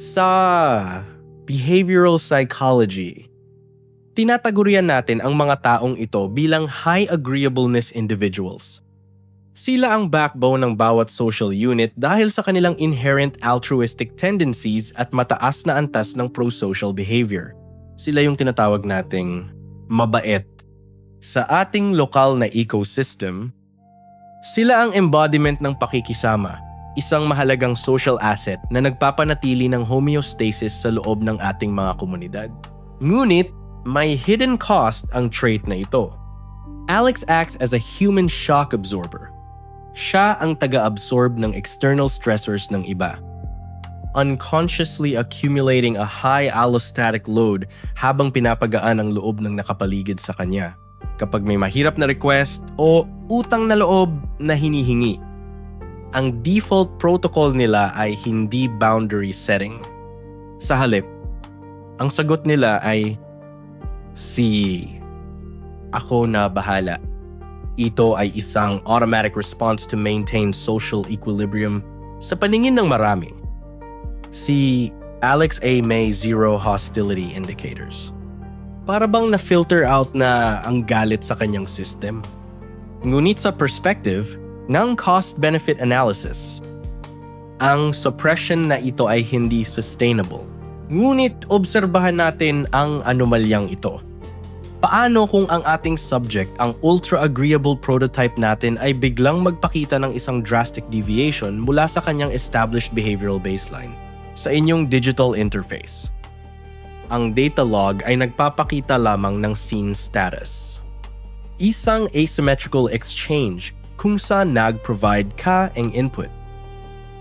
Sa behavioral psychology, tinatagurian natin ang mga taong ito bilang high-agreeableness individuals. Sila ang backbone ng bawat social unit dahil sa kanilang inherent altruistic tendencies at mataas na antas ng pro-social behavior. Sila yung tinatawag nating mabait. Sa ating lokal na ecosystem, sila ang embodiment ng pakikisama, isang mahalagang social asset na nagpapanatili ng homeostasis sa loob ng ating mga komunidad. Ngunit, may hidden cost ang trait na ito. Alex acts as a human shock absorber. Siya ang taga-absorb ng external stressors ng iba, unconsciously accumulating a high allostatic load habang pinapagaan ang loob ng nakapaligid sa kanya kapag may mahirap na request o utang na loob na hinihingi. Ang default protocol nila ay hindi boundary setting. Sa halip, ang sagot nila ay, ako na bahala. Ito ay isang automatic response to maintain social equilibrium sa paningin ng marami. Si Alex A. may zero hostility indicators. Para bang na-filter out na ang galit sa kanyang system. Ngunit sa perspective ng cost-benefit analysis, ang suppression na ito ay hindi sustainable. Ngunit obserbahan natin ang anomalyang ito. Paano kung ang ating subject, ang ultra-agreeable prototype natin ay biglang magpakita ng isang drastic deviation mula sa kanyang established behavioral baseline sa inyong digital interface? Ang data log ay nagpapakita lamang ng scene status. Isang asymmetrical exchange kung saan nag-provide ka ng input.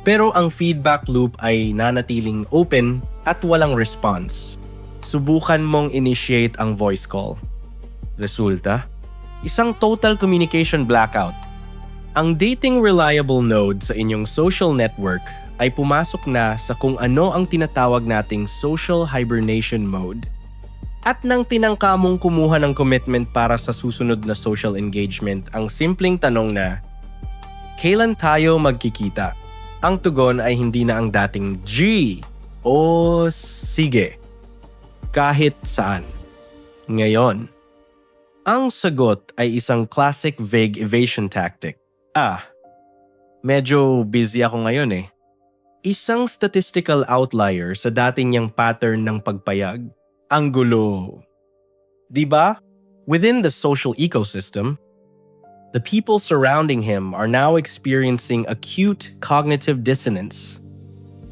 Pero ang feedback loop ay nanatiling open at walang response. Subukan mong initiate ang voice call. Resulta, isang total communication blackout. Ang dating reliable node sa inyong social network ay pumasok na sa kung ano ang tinatawag nating social hibernation mode. At nang tinangka mong kumuha ng commitment para sa susunod na social engagement, ang simpleng tanong na, kailan tayo magkikita? Ang tugon ay hindi na ang dating G o sige, kahit saan. Ngayon, ang sagot ay isang classic vague evasion tactic. Medyo busy ako ngayon eh. Isang statistical outlier sa dati niyang pattern ng pagpayag. Ang gulo. Diba? Within the social ecosystem, the people surrounding him are now experiencing acute cognitive dissonance.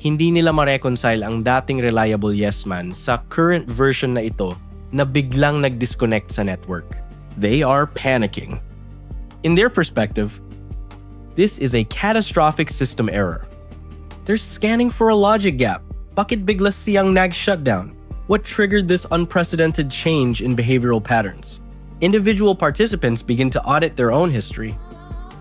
Hindi nila ma-reconcile ang dating reliable yes man sa current version na ito na biglang nag-disconnect sa network. They are panicking. In their perspective, this is a catastrophic system error. They're scanning for a logic gap. Bakit bigla siyang nag-shutdown? What triggered this unprecedented change in behavioral patterns? Individual participants begin to audit their own history.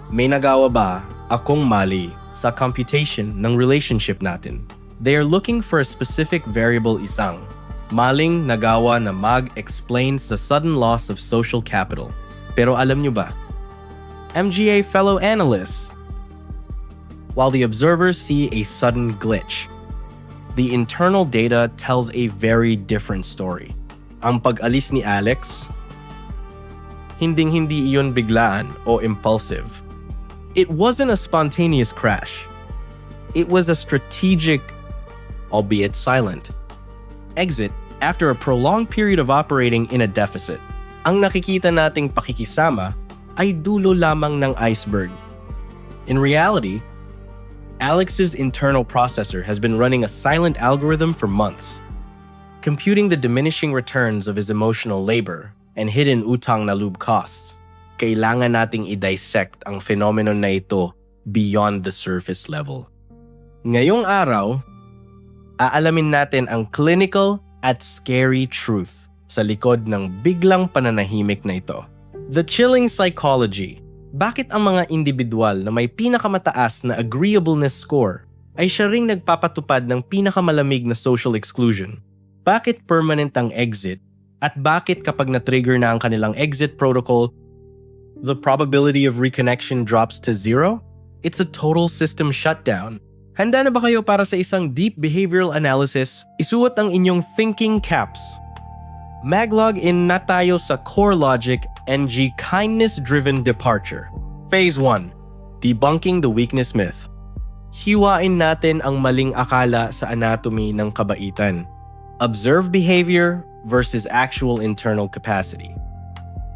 May nagawa ba akong mali sa computation ng relationship natin? They are looking for a specific variable isang. Maling nagawa na mag-explain sa sudden loss of social capital. Pero alam nyo ba? MGA fellow analysts, while the observers see a sudden glitch, the internal data tells a very different story. Ang pag-alis ni Alex, hinding-hindi iyon biglaan o impulsive. It wasn't a spontaneous crash. It was a strategic, albeit silent, exit after a prolonged period of operating in a deficit. Ang nakikita nating pakikisama ay dulo lamang ng iceberg. In reality, Alex's internal processor has been running a silent algorithm for months, computing the diminishing returns of his emotional labor and hidden utang na loob costs. Kailangan nating i-dissect ang phenomenon na ito beyond the surface level. Ngayong araw, aalamin natin ang clinical at scary truth sa likod ng biglang pananahimik na ito. The chilling psychology. Bakit ang mga individual na may pinakamataas na agreeableness score ay siya ring nagpapatupad ng pinakamalamig na social exclusion? Bakit permanent ang exit? At bakit kapag na-trigger na ang kanilang exit protocol, the probability of reconnection drops to zero? It's a total system shutdown. Handa na ba kayo para sa isang deep behavioral analysis? Isuot ang inyong thinking caps. Maglog in na tayo sa core logic, NG kindness-driven departure. Phase 1. Debunking the weakness myth. Hiwain natin ang maling akala sa anatomy ng kabaitan. Observed behavior versus actual internal capacity.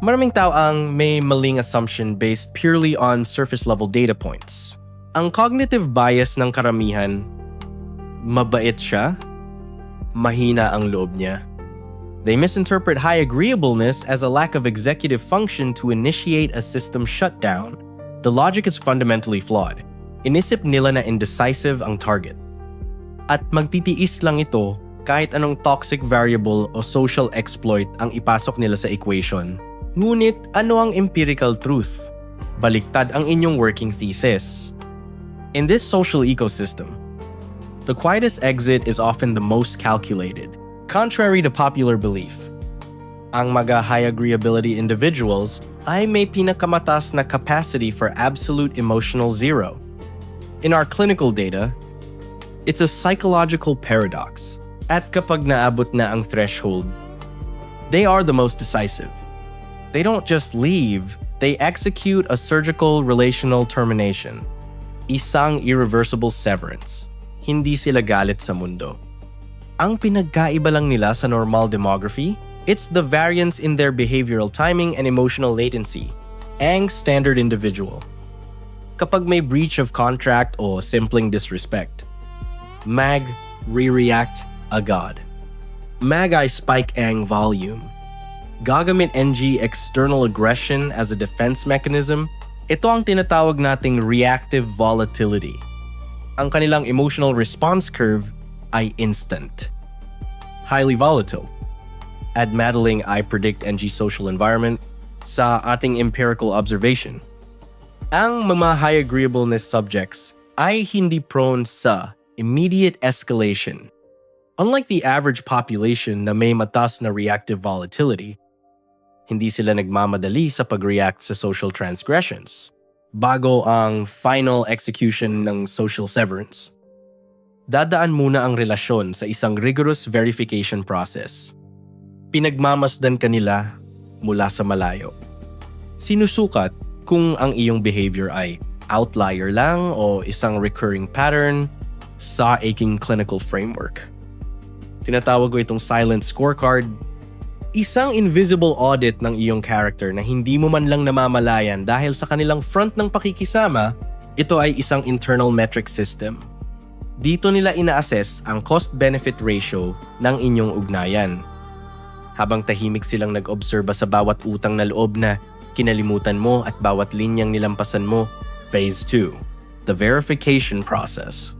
Maraming tao ang may maling assumption based purely on surface-level data points. Ang cognitive bias ng karamihan, mabait siya, mahina ang loob niya. They misinterpret high-agreeableness as a lack of executive function to initiate a system shutdown. The logic is fundamentally flawed. Inisip nila na indecisive ang target. At magtitiis lang ito kahit anong toxic variable o social exploit ang ipasok nila sa equation. Ngunit ano ang empirical truth? Baliktad ang inyong working thesis. In this social ecosystem, the quietest exit is often the most calculated. Contrary to popular belief, ang mga high agreeability individuals ay may pinakamataas na capacity for absolute emotional zero. In our clinical data, it's a psychological paradox. At kapag naabot na ang threshold, they are the most decisive. They don't just leave, they execute a surgical relational termination. Isang irreversible severance. Hindi sila galit sa mundo. Ang pinagkaiba lang nila sa normal demography, it's the variance in their behavioral timing and emotional latency. Ang standard individual. Kapag may breach of contract o simpleng disrespect, mag re-react agad. Mag ay spike ang volume. Gagamit NG external aggression as a defense mechanism. Ito ang tinatawag nating reactive volatility. Ang kanilang emotional response curve ay instant. Highly volatile. Ad modeling I predict NG social environment sa ating empirical observation. Ang mga high agreeableness subjects ay hindi prone sa immediate escalation. Unlike the average population na may mataas na reactive volatility, hindi sila nagmamadali sa pag-react sa social transgressions bago ang final execution ng social severance. Dadaan muna ang relasyon sa isang rigorous verification process. Pinagmamasdan kanila mula sa malayo. Sinusukat kung ang iyong behavior ay outlier lang o isang recurring pattern sa aking clinical framework. Tinatawag ko itong silent scorecard. Isang invisible audit ng iyong character na hindi mo man lang namamalayan dahil sa kanilang front ng pakikisama, ito ay isang internal metric system. Dito nila ina-assess ang cost-benefit ratio ng inyong ugnayan. Habang tahimik silang nag-obserba sa bawat utang na loob na kinalimutan mo at bawat linyang nilampasan mo. Phase 2. The verification process.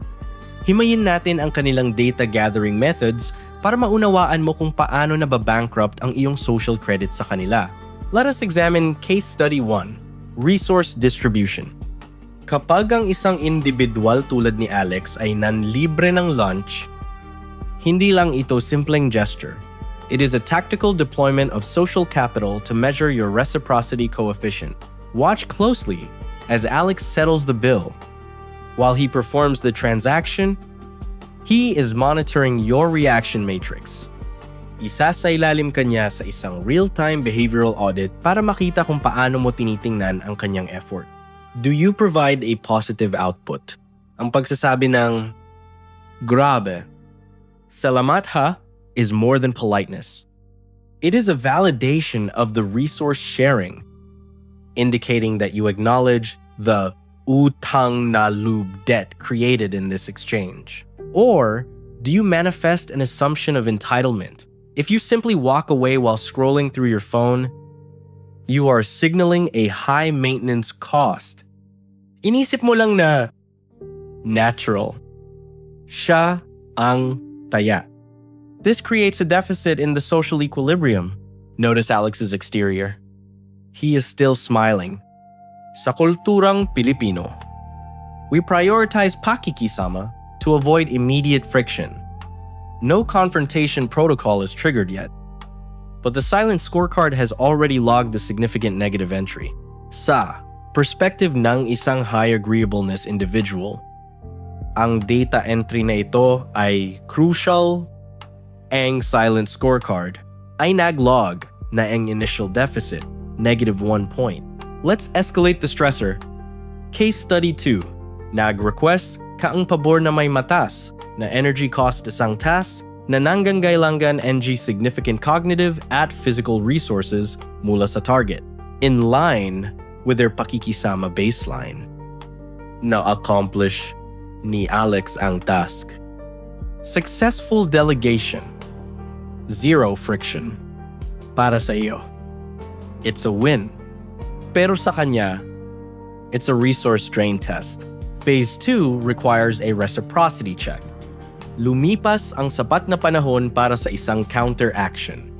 Himayin natin ang kanilang data gathering methods para maunawaan mo kung paano nababankrupt ang iyong social credit sa kanila. Let us examine Case Study 1, Resource Distribution. Kapag ang isang individual tulad ni Alex ay nanlibre ng lunch, hindi lang ito simpleng gesture. It is a tactical deployment of social capital to measure your reciprocity coefficient. Watch closely as Alex settles the bill. While he performs the transaction, he is monitoring your reaction matrix. Isasailalim kanya sa isang real-time behavioral audit para makita kung paano mo tinitingnan ang kanyang effort. Do you provide a positive output? Ang pagsasabi ng, "Grabe, salamat ha," is more than politeness. It is a validation of the resource sharing, indicating that you acknowledge the Utang na Loob debt created in this exchange. Or, do you manifest an assumption of entitlement? If you simply walk away while scrolling through your phone, you are signaling a high maintenance cost. Inisip mo lang na natural. Siya ang taya. This creates a deficit in the social equilibrium. Notice Alex's exterior. He is still smiling. Sa kulturang Pilipino, we prioritize Pakikisama to avoid immediate friction. No confrontation protocol is triggered yet, but the silent scorecard has already logged the significant negative entry. Sa perspective ng isang high agreeableness individual, Ang data entry na ito ay crucial. Ang silent scorecard ay naglog na ang initial deficit, -1 point. Let's escalate the stressor. Case study 2. Nag-request ka ang pabor na may matas na energy cost isang task na nanggangailangan ng significant cognitive at physical resources mula sa target, in line with their Pakikisama baseline. Na-accomplish ni Alex ang task. Successful delegation. Zero friction. Para sa iyo, it's a win. Pero sa kanya, it's a resource drain test. Phase 2 requires a reciprocity check. Lumipas ang sapat na panahon para sa isang counteraction.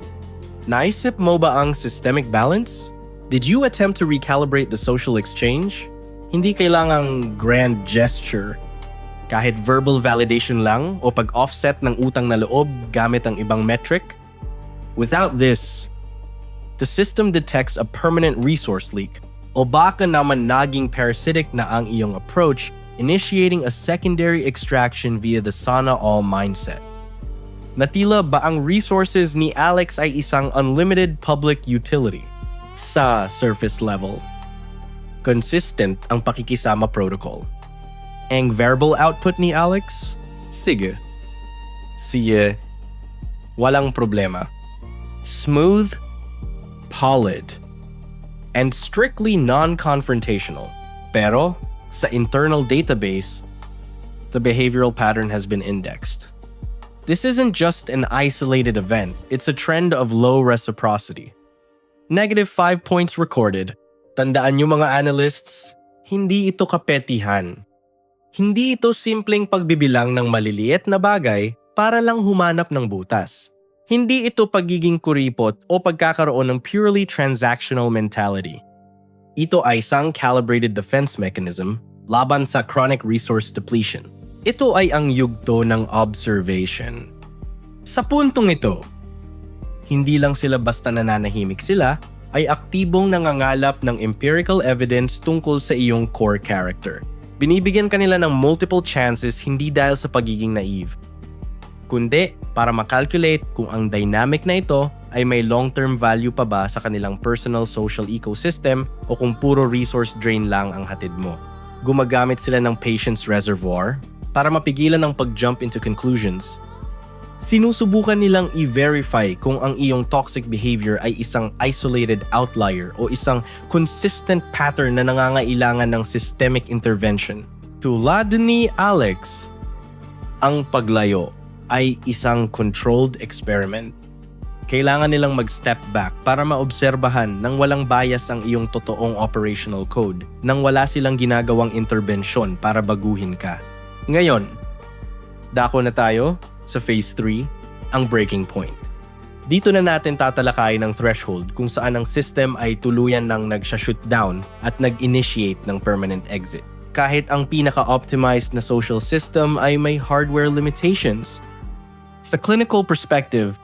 Naisip mo ba ang systemic balance? Did you attempt to recalibrate the social exchange? Hindi kailangang grand gesture. Kahit verbal validation lang o pag-offset ng utang na loob gamit ang ibang metric. Without this, the system detects a permanent resource leak. O baka naman naging parasitic na ang iyong approach, initiating a secondary extraction via the sana-all mindset. Natila ba ang resources ni Alex ay isang unlimited public utility? Sa surface level, consistent ang pakikisama protocol. Ang verbal output ni Alex? Sige. Walang problema. Smooth, polite, and strictly non-confrontational. Pero, sa internal database, the behavioral pattern has been indexed. This isn't just an isolated event, it's a trend of low reciprocity. -5 points recorded. Tandaan niyo mga analysts, hindi ito kapetihan. Hindi ito simpleng pagbibilang ng maliliit na bagay para lang humanap ng butas. Hindi ito pagiging kuripot o pagkakaroon ng purely transactional mentality. Ito ay isang calibrated defense mechanism laban sa chronic resource depletion. Ito ay ang yugto ng observation. Sa puntong ito, hindi lang sila basta nananahimik, sila ay aktibong nangangalap ng empirical evidence tungkol sa iyong core character. Binibigyan kanila ng multiple chances hindi dahil sa pagiging naive, kundi para makalculate kung ang dynamic na ito ay may long-term value pa ba sa kanilang personal social ecosystem o kung puro resource drain lang ang hatid mo. Gumagamit sila ng patience reservoir para mapigilan ang pag-jump into conclusions. Sinusubukan nilang i-verify kung ang iyong toxic behavior ay isang isolated outlier o isang consistent pattern na nangangailangan ng systemic intervention. Tulad ni Alex, ang paglayo ay isang controlled experiment. Kailangan nilang mag-step back para maobserbahan nang walang bias ang iyong totoong operational code, nang wala silang ginagawang interbensyon para baguhin ka. Ngayon, dako na tayo sa Phase 3, ang breaking point. Dito na natin tatalakayin ang threshold kung saan ang system ay tuluyan ng nag-shutdown at nag-initiate ng permanent exit. Kahit ang pinaka-optimized na social system ay may hardware limitations. Sa clinical perspective,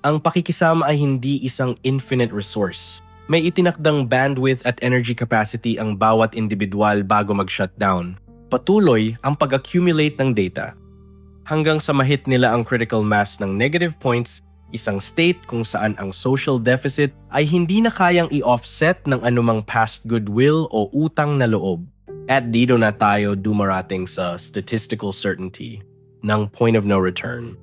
ang pakikisama ay hindi isang infinite resource. May itinakdang bandwidth at energy capacity ang bawat individual bago mag-shutdown. Patuloy ang pag-accumulate ng data hanggang sa mahit nila ang critical mass ng negative points, isang state kung saan ang social deficit ay hindi na kayang i-offset ng anumang past goodwill o utang na loob. At dito na tayo dumarating sa statistical certainty ng point of no return.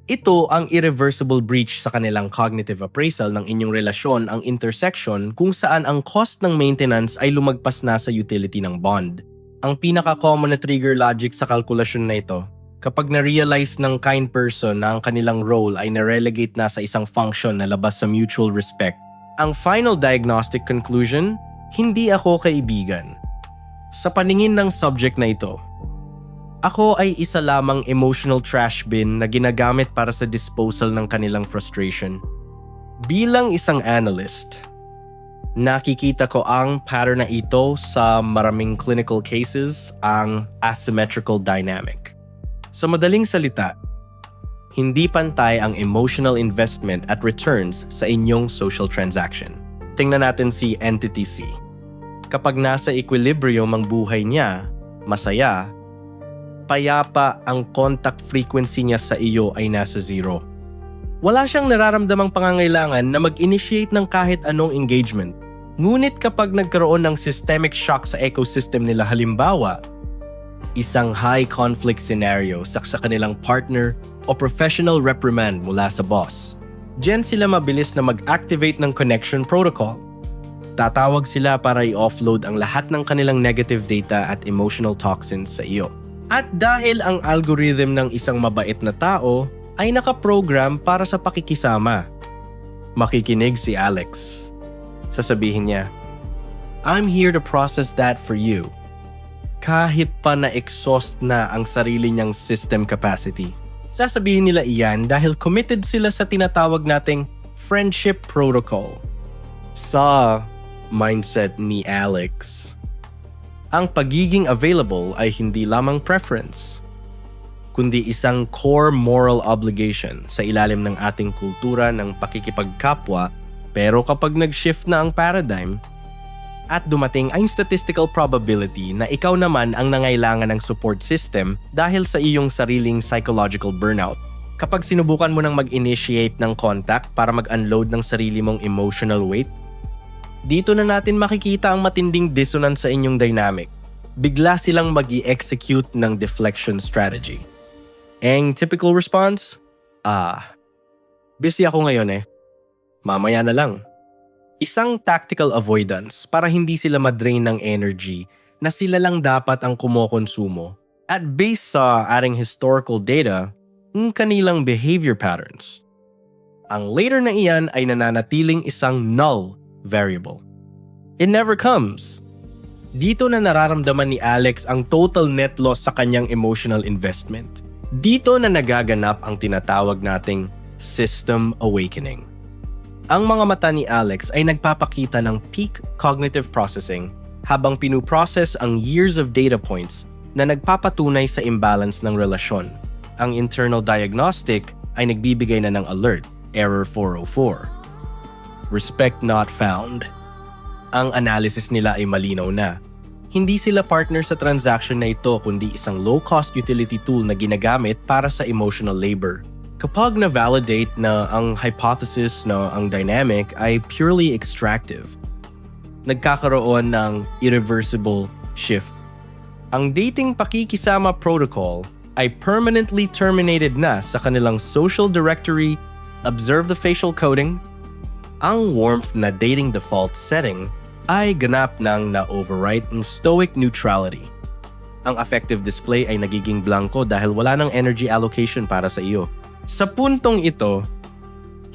Ito ang irreversible breach sa kanilang cognitive appraisal ng inyong relasyon, ang intersection kung saan ang cost ng maintenance ay lumagpas na sa utility ng bond. Ang pinaka-common na trigger logic sa kalkulasyon na ito, kapag na-realize ng kind person na ang kanilang role ay na-relegate na sa isang function na labas sa mutual respect. Ang final diagnostic conclusion, hindi ako kaibigan. Sa paningin ng subject na ito, ako ay isa lamang emotional trash bin na ginagamit para sa disposal ng kanilang frustration. Bilang isang analyst, nakikita ko ang pattern na ito sa maraming clinical cases, ang asymmetrical dynamic. Sa madaling salita, hindi pantay ang emotional investment at returns sa inyong social transaction. Tingnan natin si Entity C. Kapag nasa equilibrium ang buhay niya, masaya, payapa ang contact frequency niya sa iyo ay nasa 0. Wala siyang nararamdamang pangangailangan na mag-initiate ng kahit anong engagement. Ngunit kapag nagkaroon ng systemic shock sa ecosystem nila, halimbawa, isang high conflict scenario sa kanilang partner o professional reprimand mula sa boss, diyan sila mabilis na mag-activate ng connection protocol. Tatawag sila para i-offload ang lahat ng kanilang negative data at emotional toxins sa iyo. At dahil ang algorithm ng isang mabait na tao ay nakaprogram para sa pakikisama, makikinig si Alex. Sasabihin niya, "I'm here to process that for you." Kahit pa na-exhaust na ang sarili niyang system capacity. Sasabihin nila iyan dahil committed sila sa tinatawag nating friendship protocol. Sa mindset ni Alex, ang pagiging available ay hindi lamang preference, kundi isang core moral obligation sa ilalim ng ating kultura ng pakikipagkapwa. Pero kapag nag-shift na ang paradigm at dumating ang statistical probability na ikaw naman ang nangailangan ng support system dahil sa iyong sariling psychological burnout, kapag sinubukan mo nang mag-initiate ng contact para mag-unload ng sarili mong emotional weight, dito na natin makikita ang matinding dissonance sa inyong dynamic. Bigla silang mag-i-execute ng deflection strategy. Ang typical response? Busy ako ngayon eh. Mamaya na lang. Isang tactical avoidance para hindi sila madrain ng energy na sila lang dapat ang kumokonsumo. At based sa ating historical data, ng kanilang behavior patterns. Ang later na iyan ay nananatiling isang null variable. It never comes. Dito na nararamdaman ni Alex ang total net loss sa kanyang emotional investment. Dito na nagaganap ang tinatawag nating system awakening. Ang mga mata ni Alex ay nagpapakita ng peak cognitive processing habang pinuprocess ang years of data points na nagpapatunay sa imbalance ng relasyon. Ang internal diagnostic ay nagbibigay na ng alert, error 404. Respect not found. Ang analysis nila ay malinaw na. Hindi sila partner sa transaction na ito kundi isang low-cost utility tool na ginagamit para sa emotional labor. Kapag na-validate na ang hypothesis na ang dynamic ay purely extractive, nagkakaroon ng irreversible shift. Ang dating pakikisama protocol ay permanently terminated na sa kanilang social directory. Observe the facial coding. Ang warmth na dating default setting ay ganap ng na-overwrite ng stoic neutrality. Ang affective display ay nagiging blanco dahil wala ng energy allocation para sa iyo. Sa puntong ito,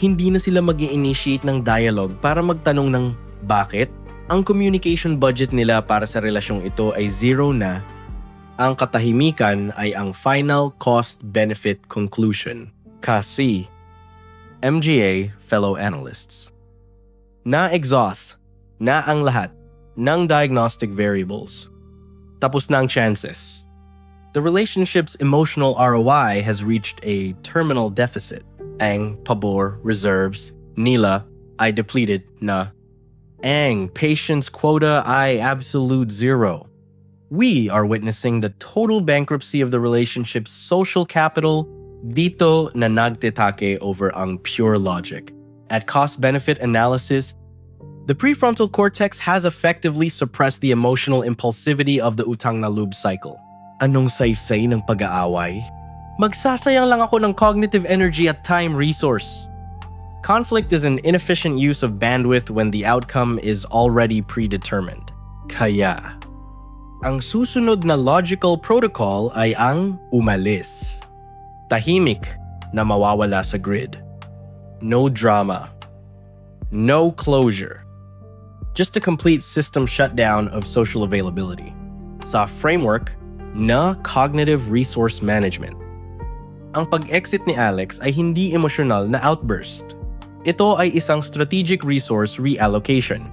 hindi na sila mag-i-initiate ng dialogue para magtanong ng bakit. Ang communication budget nila para sa relasyong ito ay 0 na. Ang katahimikan ay ang final cost-benefit conclusion. Kasi, MGA fellow analysts, na-exhaust na ang lahat ng diagnostic variables. Tapos na ang chances. The relationship's emotional ROI has reached a terminal deficit. Ang pabor reserves nila ay depleted na. Ang patience quota ay absolute 0. We are witnessing the total bankruptcy of the relationship's social capital. Dito na nagtataka over ang pure logic. At cost-benefit analysis, the prefrontal cortex has effectively suppressed the emotional impulsivity of the Utang na Loob cycle. Anong saysay ng pag-aaway? Magsasayang lang ako ng cognitive energy at time resource. Conflict is an inefficient use of bandwidth when the outcome is already predetermined. Kaya, ang susunod na logical protocol ay ang umalis. Tahimik na mawawala sa grid. No drama. No closure. Just a complete system shutdown of social availability. Sa framework na cognitive resource management. Ang pag-exit ni Alex ay hindi emosyonal na outburst. Ito ay isang strategic resource reallocation.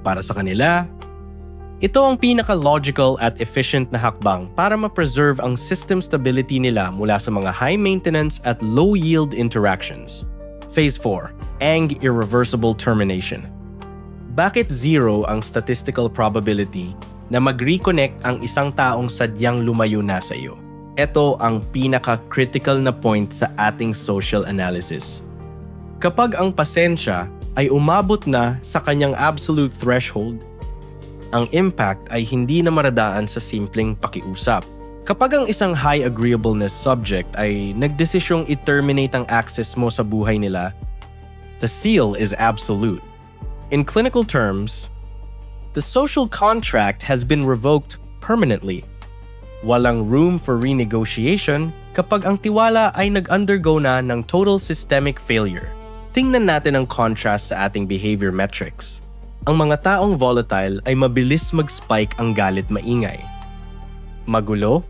Para sa kanila, ito ang pinaka-logical at efficient na hakbang para ma-preserve ang system stability nila mula sa mga high-maintenance at low-yield interactions. Phase 4, ang irreversible termination. Bakit 0 ang statistical probability na mag-reconnect ang isang taong sadyang lumayo na sa iyo? Ito ang pinaka-critical na point sa ating social analysis. Kapag ang pasensya ay umabot na sa kanyang absolute threshold, ang impact ay hindi na maradaan sa simpleng pakiusap. Kapag ang isang high-agreeableness subject ay nagdesisyong i-terminate ang access mo sa buhay nila, the seal is absolute. In clinical terms, the social contract has been revoked permanently. Walang room for renegotiation kapag ang tiwala ay nag-undergo na ng total systemic failure. Tingnan natin ang contrast sa ating behavior metrics. Ang mga taong volatile ay mabilis mag-spike ang galit maingay. Magulo,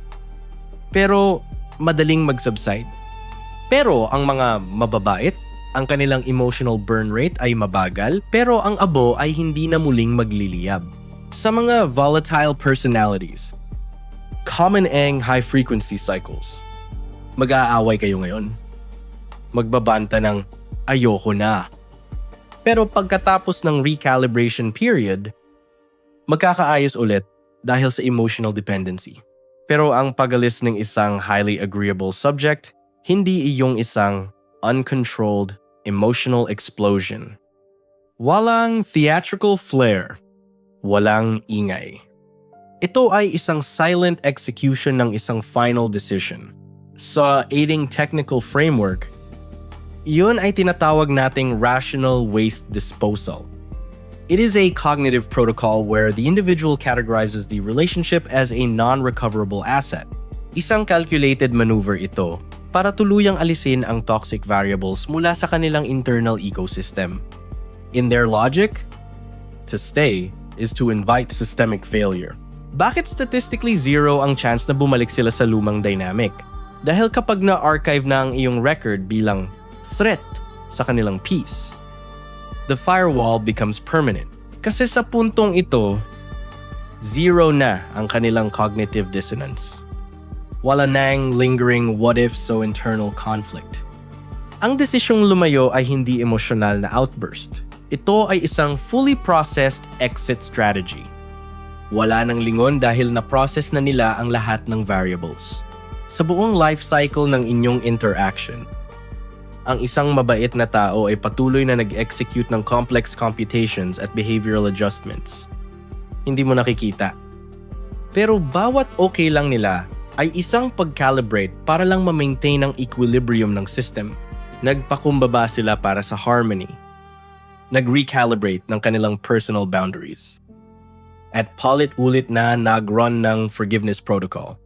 pero madaling mag-subside. Pero ang mga mababait, ang kanilang emotional burn rate ay mabagal, pero ang abo ay hindi na muling magliliyab. Sa mga volatile personalities, common high-frequency cycles. Mag-aaway kayo ngayon. Magbabanta ng ayoko na. Pero pagkatapos ng recalibration period, magkakaayos ulit dahil sa emotional dependency. Pero ang pag-alis ng isang highly agreeable subject, hindi iyong isang uncontrolled emotional explosion. Walang theatrical flair. Walang ingay. Ito ay isang silent execution ng isang final decision. Sa aiding technical framework, iyon ay tinatawag nating rational waste disposal. It is a cognitive protocol where the individual categorizes the relationship as a non-recoverable asset. Isang calculated maneuver ito para tuluyang alisin ang toxic variables mula sa kanilang internal ecosystem. In their logic, to stay is to invite systemic failure. Bakit statistically zero ang chance na bumalik sila sa lumang dynamic? Dahil kapag na-archive na ang iyong record bilang threat sa kanilang peace, the firewall becomes permanent. Kasi sa puntong ito, zero na ang kanilang cognitive dissonance. Wala nang lingering what-ifs o internal conflict. Ang desisyong lumayo ay hindi emosyonal na outburst. Ito ay isang fully processed exit strategy. Wala nang lingon dahil na-process na nila ang lahat ng variables. Sa buong life cycle ng inyong interaction, ang isang mabait na tao ay patuloy na nag-execute ng complex computations at behavioral adjustments. Hindi mo nakikita. Pero bawat okay lang nila ay isang pag-calibrate para lang ma-maintain ang equilibrium ng system. Nagpakumbaba sila para sa harmony. Nag-recalibrate ng kanilang personal boundaries. At paulit-ulit na nag-run ng forgiveness protocol.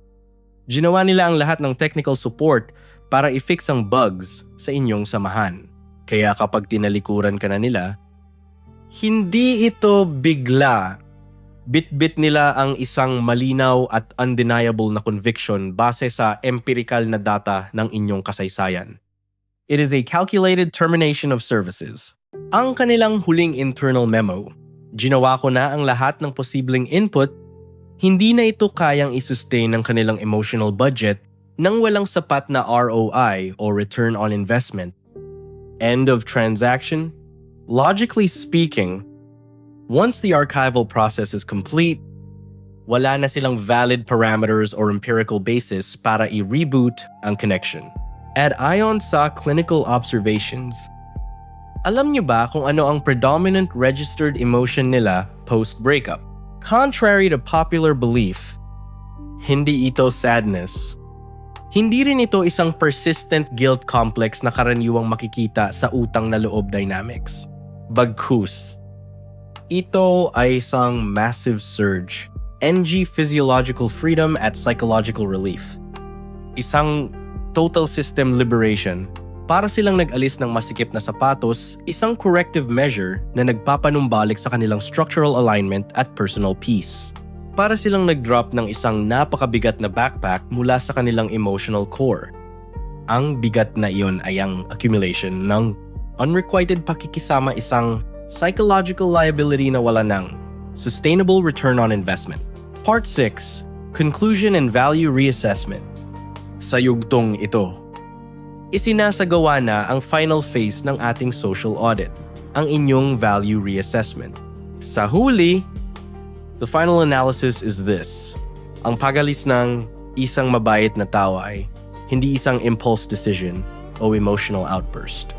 Ginawa nila ang lahat ng technical support para i-fix ang bugs sa inyong samahan. Kaya kapag tinalikuran ka na nila, hindi ito bigla. Bit-bit nila ang isang malinaw at undeniable na conviction base sa empirical na data ng inyong kasaysayan. It is a calculated termination of services. Ang kanilang huling internal memo, ginawa ko na ang lahat ng posibleng input, hindi na ito kayang i-sustain ng kanilang emotional budget nang walang sapat na ROI o return on investment. End of transaction? Logically speaking, once the archival process is complete, wala na silang valid parameters or empirical basis para i-reboot ang connection. At ayon sa clinical observations, alam niyo ba kung ano ang predominant registered emotion nila post-breakup? Contrary to popular belief, hindi ito sadness. Hindi rin ito isang persistent guilt complex na karaniwang makikita sa utang na loob dynamics. Bagkus, ito ay isang massive surge, physiological freedom at psychological relief. Isang total system liberation. Para silang nag-alis ng masikip na sapatos, isang corrective measure na nagpapanumbalik sa kanilang structural alignment at personal peace. Para silang nag-drop ng isang napakabigat na backpack mula sa kanilang emotional core. Ang bigat na iyon ay ang accumulation ng unrequited pakikisama, isang psychological liability na wala ng sustainable return on investment. Part 6, Conclusion and Value Reassessment. Sa yugtong ito, isinasagawa na ang final phase ng ating social audit, ang inyong value reassessment. Sa huli, the final analysis is this. Ang pag-alis ng isang mabait na tao ay hindi isang impulse decision o emotional outburst.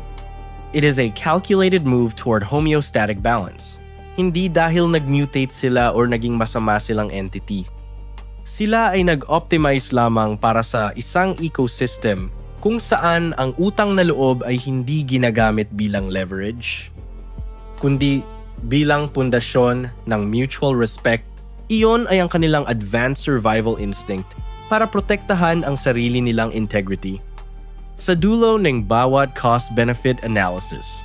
It is a calculated move toward homeostatic balance. Hindi dahil nag-mutate sila or naging masama silang entity. Sila ay nag-optimize lamang para sa isang ecosystem kung saan ang utang na loob ay hindi ginagamit bilang leverage, kundi bilang pundasyon ng mutual respect. Iyon ay ang kanilang advanced survival instinct para protektahan ang sarili nilang integrity. Sa dulo ng bawat cost-benefit analysis,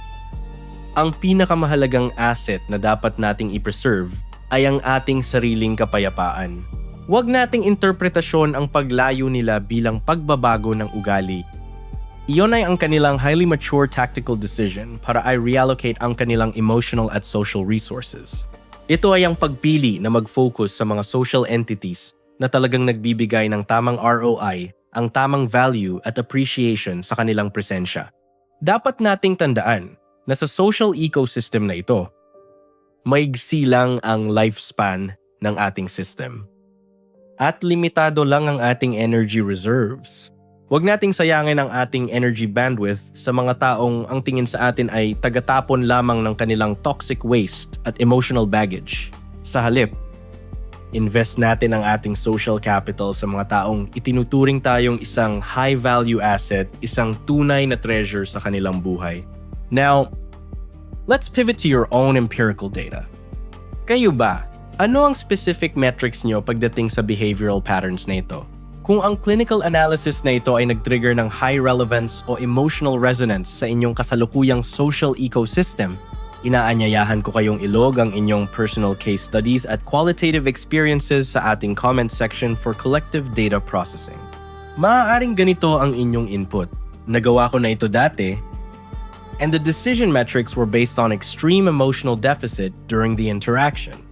ang pinakamahalagang asset na dapat nating i-preserve ay ang ating sariling kapayapaan. Huwag nating interpretasyon ang paglayo nila bilang pagbabago ng ugali. Iyon ay ang kanilang highly mature tactical decision para i-reallocate ang kanilang emotional at social resources. Ito ay ang pagpili na mag-focus sa mga social entities na talagang nagbibigay ng tamang ROI, ang tamang value at appreciation sa kanilang presensya. Dapat nating tandaan na sa social ecosystem na ito, maigsi lang ang lifespan ng ating system. At limitado lang ang ating energy reserves. Huwag nating sayangin ang ating energy bandwidth sa mga taong ang tingin sa atin ay tagatapon lamang ng kanilang toxic waste at emotional baggage. Sa halip, invest natin ang ating social capital sa mga taong itinuturing tayong isang high-value asset, isang tunay na treasure sa kanilang buhay. Now, let's pivot to your own empirical data. Kayo ba? Ano ang specific metrics nyo pagdating sa behavioral patterns na ito? Kung ang clinical analysis na ito ay nag-trigger ng high relevance o emotional resonance sa inyong kasalukuyang social ecosystem, inaanyayahan ko kayong ilog ang inyong personal case studies at qualitative experiences sa ating comment section for collective data processing. Maaaring ganito ang inyong input. Nagawa ko na ito dati, and the decision metrics were based on extreme emotional deficit during the interaction.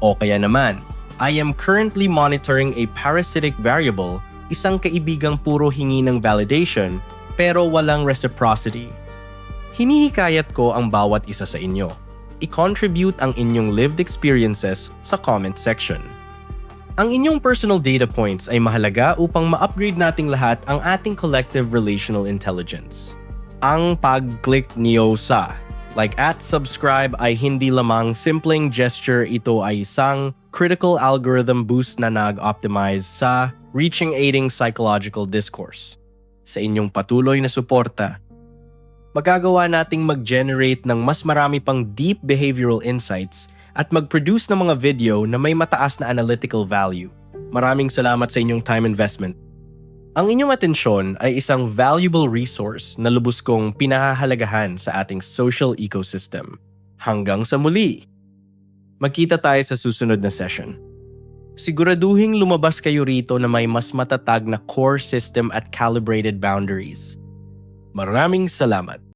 O kaya naman, I am currently monitoring a parasitic variable, isang kaibigang puro hingi ng validation pero walang reciprocity. Hinihikayat ko ang bawat isa sa inyo. I-contribute ang inyong lived experiences sa comment section. Ang inyong personal data points ay mahalaga upang ma-upgrade nating lahat ang ating collective relational intelligence. Ang pag-click niyo sa like at subscribe ay hindi lamang simpleng gesture, ito ay isang critical algorithm boost na nag-optimize sa reaching aiding psychological discourse. Sa inyong patuloy na suporta, magagawa nating mag-generate ng mas marami pang deep behavioral insights at mag-produce ng mga video na may mataas na analytical value. Maraming salamat sa inyong time investment. Ang inyong atensyon ay isang valuable resource na lubos kong pinahahalagahan sa ating social ecosystem. Hanggang sa muli! Magkita tayo sa susunod na session. Siguraduhing lumabas kayo rito na may mas matatag na core system at calibrated boundaries. Maraming salamat!